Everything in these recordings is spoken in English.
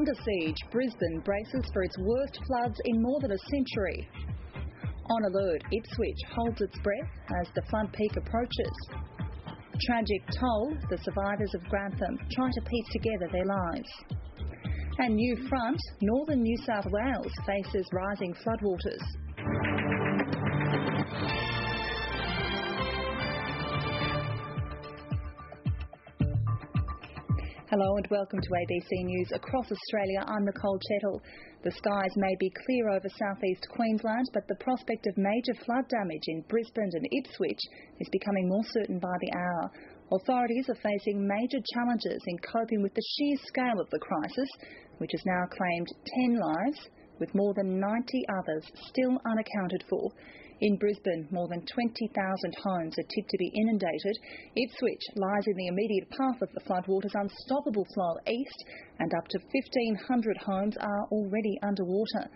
Under siege, Brisbane braces for its worst floods in more than a century. On alert, Ipswich holds its breath as the flood peak approaches. Tragic toll, the survivors of Grantham try to piece together their lives. And new front, northern New South Wales faces rising floodwaters. Hello and welcome to ABC News across Australia. I'm Nicole Chettle. The skies may be clear over southeast Queensland, but the prospect of major flood damage in Brisbane and Ipswich is becoming more certain by the hour. Authorities are facing major challenges in coping with the sheer scale of the crisis, which has now claimed 10 lives, with more than 90 others still unaccounted for. In Brisbane, more than 20,000 homes are tipped to be inundated. Ipswich lies in the immediate path of the floodwaters' unstoppable flow east, and up to 1,500 homes are already underwater.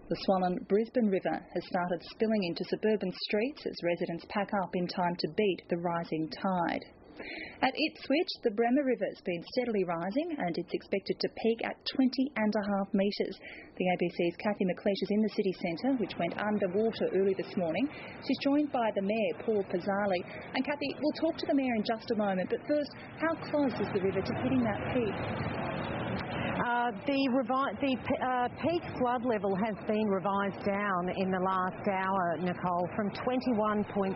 The swollen Brisbane River has started spilling into suburban streets as residents pack up in time to beat the rising tide. At Ipswich, the Bremer River has been steadily rising and it's expected to peak at 20.5 metres. The ABC's Kathy McLeish is in the city centre, which went underwater early this morning. She's joined by the Mayor, Paul Pizzali. And Kathy, we'll talk to the Mayor in just a moment, but first, how close is the river to hitting that peak? The peak flood level has been revised down in the last hour, Nicole, from 21.6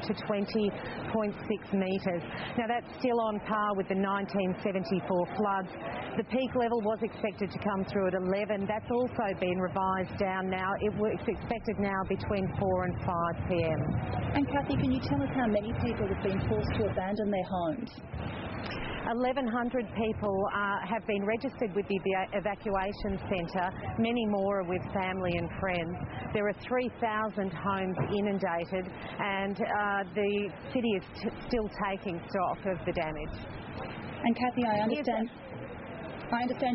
to 20.6 metres. Now that's still on par with the 1974 floods. The peak level was expected to come through at 11. That's also been revised down now. It's expected now between 4 and 5 p.m. And Kathy, can you tell us how many people have been forced to abandon their homes? 1,100 people have been registered with the evacuation centre. Many more are with family and friends. There are 3,000 homes inundated, and the city is still taking stock of the damage. And Kathy, I understand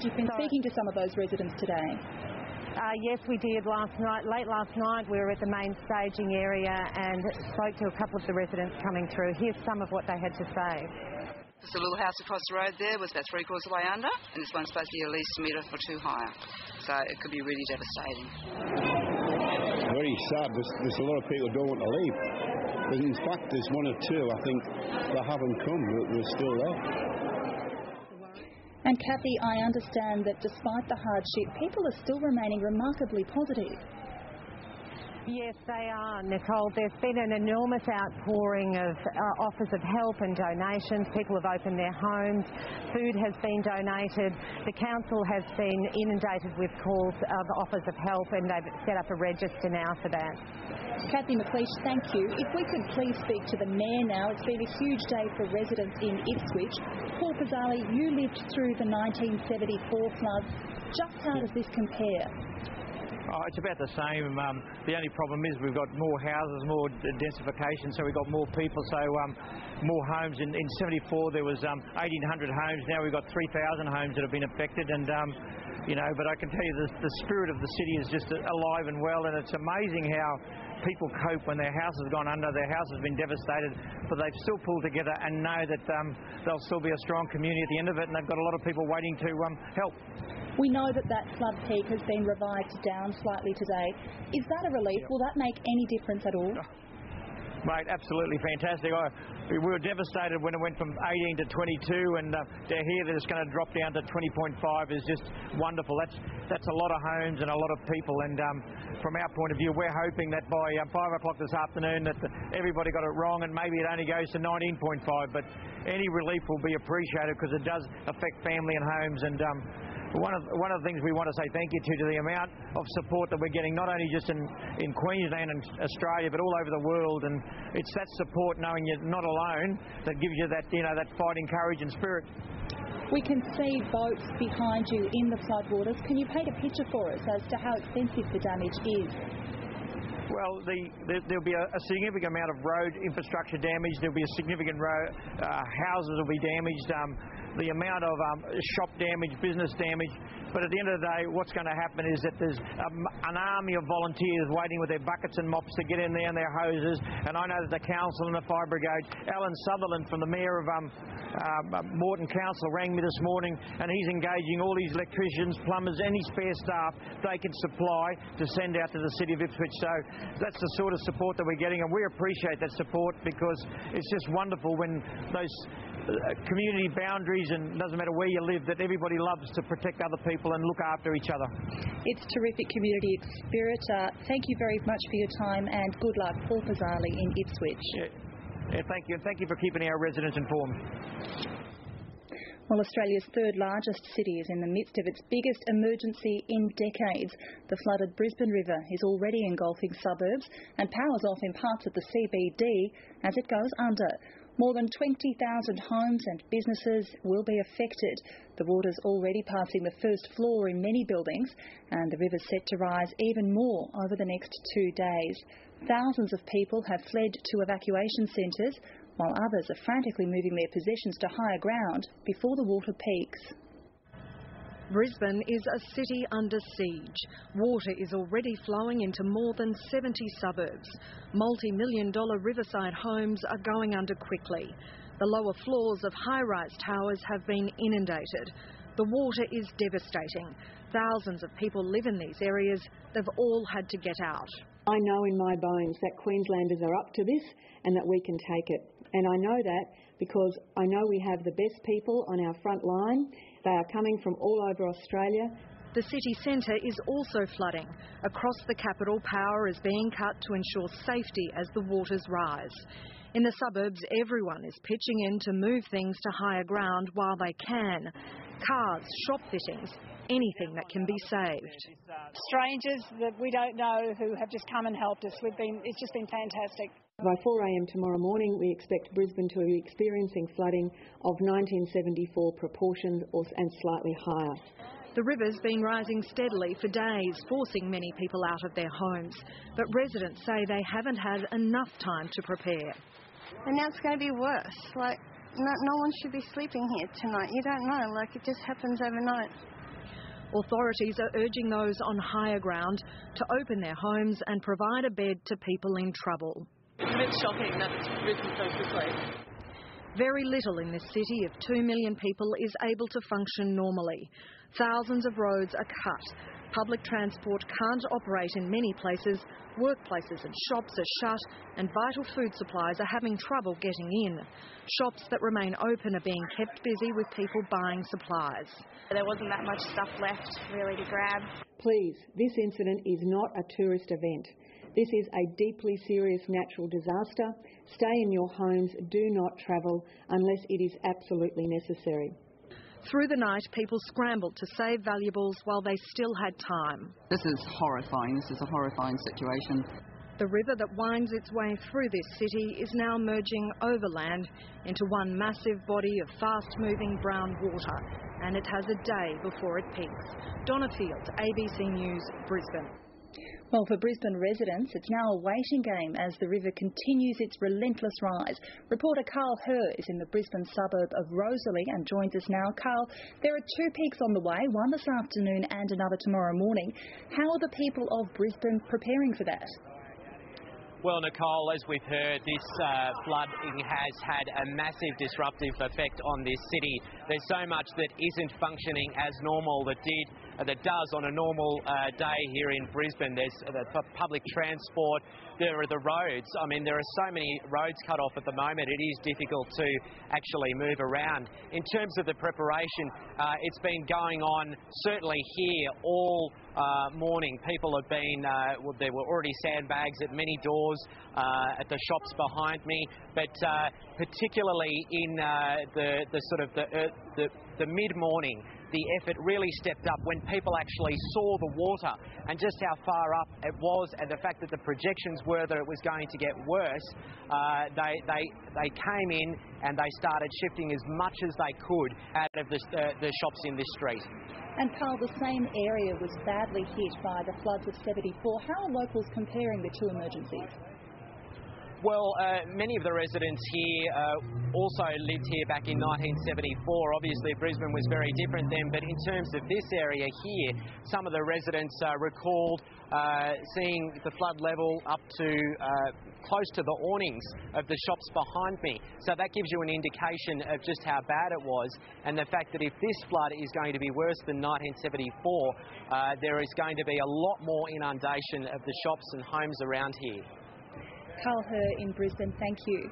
you've been speaking to some of those residents today. Yes, we did last night. Late last night we were at the main staging area and spoke to a couple of the residents coming through. Here's some of what they had to say. There's a little house across the road there was about 3/4 of the way under, and this one's supposed to be at least a metre or two higher. So it could be really devastating. Very sad. There's a lot of people don't want to leave. In fact, there's one or two, I think, that haven't come. They're still there. And Kathy, I understand that despite the hardship, people are still remaining remarkably positive. Yes, they are, Nicole. There's been an enormous outpouring of offers of help and donations. People have opened their homes. Food has been donated. The council has been inundated with calls of offers of help, and they've set up a register now for that. Kathy McLeish, thank you. If we could please speak to the Mayor now. It's been a huge day for residents in Ipswich. Paul Pizzali, you lived through the 1974 floods. Just how does this compare? Oh, it's about the same. The only problem is we've got more houses, more densification, so we've got more people, so more homes. In 74 there was 1,800 homes. Now we've got 3,000 homes that have been affected, and but I can tell you the spirit of the city is just alive and well, and it's amazing how people cope when their house has gone under, their house has been devastated, but they've still pulled together and know that they'll still be a strong community at the end of it, and they've got a lot of people waiting to help. We know that flood peak has been revised down slightly today. Is that a relief? Yep. Will that make any difference at all? Mate, absolutely fantastic. We were devastated when it went from 18 to 22, and to hear that it's going to drop down to 20.5 is just wonderful. That's a lot of homes and a lot of people, and from our point of view, we're hoping that by 5 o'clock this afternoon that everybody got it wrong, and maybe it only goes to 19.5, but any relief will be appreciated because it does affect family and homes, and one of the things we want to say thank you to the amount of support that we're getting, not only just in Queensland and Australia, but all over the world, and it's that support, knowing you're not alone, that gives you that that fighting courage and spirit. We can see boats behind you in the floodwaters. Can you paint a picture for us as to how extensive the damage is? Well, there'll be a significant amount of road infrastructure damage. There'll be a significant houses will be damaged. the amount of shop damage, business damage. But at the end of the day, what's going to happen is that there's an army of volunteers waiting with their buckets and mops to get in there and their hoses. And I know that the council and the fire brigade, Alan Sutherland from the mayor of Moreton Council rang me this morning, and he's engaging all these electricians, plumbers, any spare staff they can supply to send out to the city of Ipswich. So that's the sort of support that we're getting, and we appreciate that support because it's just wonderful when those community boundaries, and it doesn't matter where you live, that everybody loves to protect other people and look after each other. It's terrific community spirit. Thank you very much for your time, and good luck, Paul Pizzali in Ipswich. Yeah, thank you, and thank you for keeping our residents informed. Well, Australia's third largest city is in the midst of its biggest emergency in decades. The flooded Brisbane River is already engulfing suburbs and power's off in parts of the CBD as it goes under. More than 20,000 homes and businesses will be affected. The water's already passing the first floor in many buildings, and the river's set to rise even more over the next 2 days. Thousands of people have fled to evacuation centres, while others are frantically moving their possessions to higher ground before the water peaks. Brisbane is a city under siege. Water is already flowing into more than 70 suburbs. Multi-million-dollar riverside homes are going under quickly. The lower floors of high-rise towers have been inundated. The water is devastating. Thousands of people live in these areas. They've all had to get out. I know in my bones that Queenslanders are up to this and that we can take it. And I know that because I know we have the best people on our front line. They are coming from all over Australia. The city centre is also flooding. Across the capital, power is being cut to ensure safety as the waters rise. In the suburbs, everyone is pitching in to move things to higher ground while they can. Cars, shop fittings, anything that can be saved. Strangers that we don't know who have just come and helped us. It's just been fantastic. By 4 a.m. tomorrow morning, we expect Brisbane to be experiencing flooding of 1974 proportions and slightly higher. The river's been rising steadily for days, forcing many people out of their homes. But residents say they haven't had enough time to prepare. And now it's going to be worse. No one should be sleeping here tonight. You don't know. It just happens overnight. Authorities are urging those on higher ground to open their homes and provide a bed to people in trouble. It's a bit shocking that it's risen so quickly. Very little in this city of 2 million people is able to function normally. Thousands of roads are cut. Public transport can't operate in many places. Workplaces and shops are shut, and vital food supplies are having trouble getting in. Shops that remain open are being kept busy with people buying supplies. There wasn't that much stuff left really to grab. Please, this incident is not a tourist event. This is a deeply serious natural disaster. Stay in your homes, do not travel unless it is absolutely necessary. Through the night, people scrambled to save valuables while they still had time. This is horrifying. This is a horrifying situation. The river that winds its way through this city is now merging overland into one massive body of fast-moving brown water, and it has a day before it peaks. Donna Field, ABC News, Brisbane. Well, for Brisbane residents, it's now a waiting game as the river continues its relentless rise. Reporter Carl Herr is in the Brisbane suburb of Rosalie and joins us now. Carl, there are 2 peaks on the way, one this afternoon and another tomorrow morning. How are the people of Brisbane preparing for that? Well, Nicole, as we've heard, this flooding has had a massive disruptive effect on this city. There's so much that isn't functioning as normal that does on a normal day here in Brisbane. There's the public transport, there are the roads. I mean, there are so many roads cut off at the moment, it is difficult to actually move around. In terms of the preparation, it's been going on certainly here all morning. People have been, there were already sandbags at many doors at the shops behind me, but particularly in the mid-morning, the effort really stepped up when people actually saw the water and just how far up it was, and the fact that the projections were that it was going to get worse. They came in and they started shifting as much as they could out of the shops in this street. And Carl, the same area was badly hit by the floods of 74. How are locals comparing the 2 emergencies? Well, many of the residents here also lived here back in 1974. Obviously, Brisbane was very different then, but in terms of this area here, some of the residents recalled seeing the flood level up to close to the awnings of the shops behind me. So that gives you an indication of just how bad it was, and the fact that if this flood is going to be worse than 1974, there is going to be a lot more inundation of the shops and homes around here. Carl Herr in Brisbane, thank you.